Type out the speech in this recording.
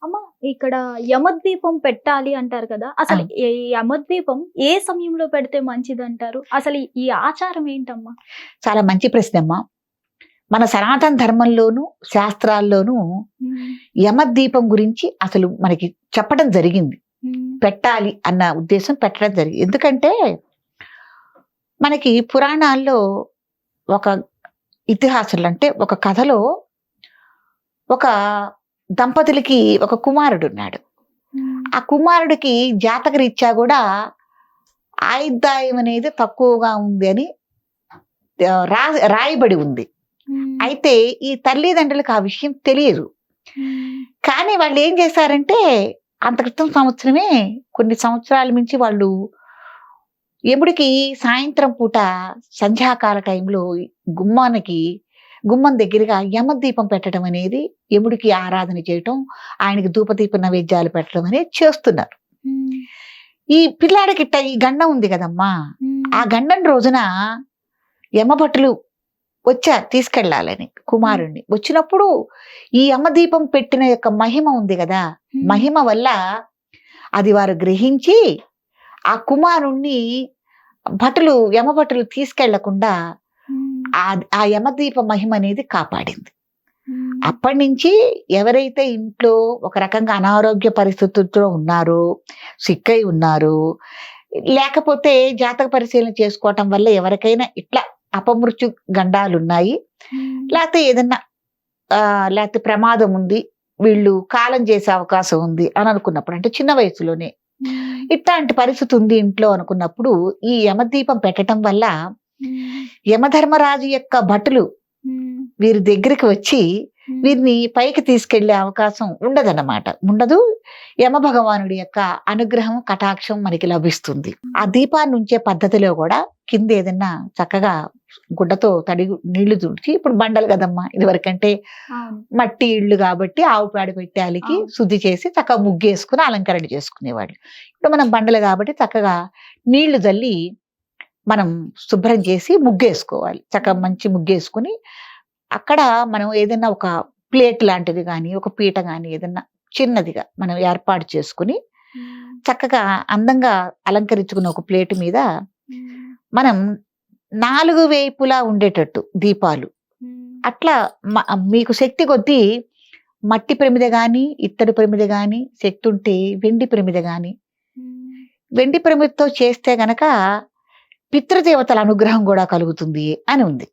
అమ్మ, ఇక్కడ యమద్వీపం పెట్టాలి అంటారు కదా! ఆ! అసలు ఈ యమద్వీపం ఏ సమయంలో పెడితే మంచిదంటారు? అసలు ఈ ఆచారం ఏంటమ్మా? చాలా మంచి ప్రశ్నమ్మా. మన సనాతన ధర్మంలోను, శాస్త్రాల్లోనూ హ్మ్. యమద్వీపం గురించి అసలు మనకి చెప్పడం జరిగింది. హ్మ్. పెట్టాలి అన్న ఉద్దేశం పెట్టడం జరిగింది. ఎందుకంటే, మనకి పురాణాల్లో ఒక ఇతిహాసాలు అంటే ఒక కథలో ఒక దంపతులకి ఒక కుమారుడున్నాడు. హ్మ్. ఆ కుమారుడికి జాతకరీత్యా గూడా ఆయుర్దాయం అనేది తక్కువగా ఉంది అని రాయబడి ఉంది. హ్మ్. అయితే ఈ తల్లిదండ్రులకు ఆ విషయం తెలియదు. హ్మ్. కానీ వాళ్ళేం చేశారంటే, అంత క్రితం సంవత్సరమే కొన్ని సంవత్సరాల నుంచి వాళ్ళు యముడికి సాయంత్రం పూట సంధ్యాకాల టైంలో గుమ్మం దగ్గరగా యమదీపం పెట్టడం అనేది, యముడికి ఆరాధన చేయటం, ఆయనకి ధూపదీప నైవేద్యాలు పెట్టడం అనేది చేస్తున్నారు. హ్మ్. ఈ పిల్లాడికిట్ట ఈ గండం ఉంది గదమ్మా! ఆ హ్మ్. గండం రోజున యమభటులు వచ్చారు తీసుకెళ్ళాలని హ్మ్. కుమారుణ్ణి. వచ్చినప్పుడు ఈ యమదీపం పెట్టిన యొక్క మహిమ ఉంది గదా! హ్మ్. మహిమ వల్ల అది వారు గ్రహించి, ఆ కుమారుణ్ణి యమభటులు తీసుకెళ్ళకుండా హ్మ్. ఆ యమదీప మహిమ అనేది కాపాడింది. హ్మ్. అప్పటినుంచి ఎవరైతే ఇంట్లో ఒక రకంగా అనారోగ్య పరిస్థితులతో ఉన్నారో, సిక్కై ఉన్నారో, లేకపోతే జాతక పరిశీలన చేసుకోవటం వల్ల ఎవరికైనా ఇట్లా అపమృత్యు గండాలున్నాయి. హ్మ్. లేతే ప్రమాదం ఉంది. వీళ్ళు కాలం చేసే అవకాశం ఉంది అని అనుకున్నప్పుడు, అంటే చిన్న వయసులోనే. హ్మ్. ఇట్లాంటి పరిస్థితి ఉంది ఇంట్లో అనుకున్నప్పుడు, ఈ యమదీపం పెట్టటం వల్ల హ్మ్. యమధర్మరాజు యొక్క భటులు హ్మ్. వీరి దగ్గరికి వచ్చి హ్మ్. వీరిని పైకి తీసుకెళ్లే అవకాశం ఉండదన్నమాట. ఉండదు. యమభగవానుడి యొక్క అనుగ్రహం, కటాక్షం మనకి లభిస్తుంది. ఆ దీపాన్ని ఉంచే పద్ధతిలో కూడా కింద ఏదన్నా చక్కగా గుడ్డతో నీళ్లు తుడిచి, ఇప్పుడు బండలు కదమ్మా! ఇదివరకంటే అవును. మట్టి ఇళ్ళు కాబట్టి ఆవు పేడ పెట్టి అలికి అవును. శుద్ధి చేసి చక్కగా ముగ్గేసుకొని అలంకరణ చేసుకునేవాళ్ళు. ఇప్పుడు మనం బండలు కాబట్టి చక్కగా నీళ్లు జల్లి మనం శుభ్రం చేసి ముగ్గేసుకోవాలి. చక్కగా మంచి ముగ్గేసుకొని, అక్కడ మనం ఏదైనా ఒక ప్లేట్ లాంటిది గానీ, ఒక పీట గానీ ఏదన్నా చిన్నదిగా మనం ఏర్పాటు చేసుకొని, హ్మ్. చక్కగా అందంగా అలంకరించుకున్న ఒక ప్లేట్ మీద హ్మ్. మనం 4 వైపులా ఉండేటట్టు దీపాలు. హ్మ్. అట్లా మ మీకు శక్తి కొద్దీ మట్టి ప్రమిద గానీ, ఇత్తడి ప్రమిద గానీ, శక్తుంటే వెండి ప్రమిద గానీ, హ్మ్. వెండి ప్రమిదతో చేస్తే గనక పితృదేవతల అనుగ్రహం గూడా కలుగుతుంది అని ఉంది.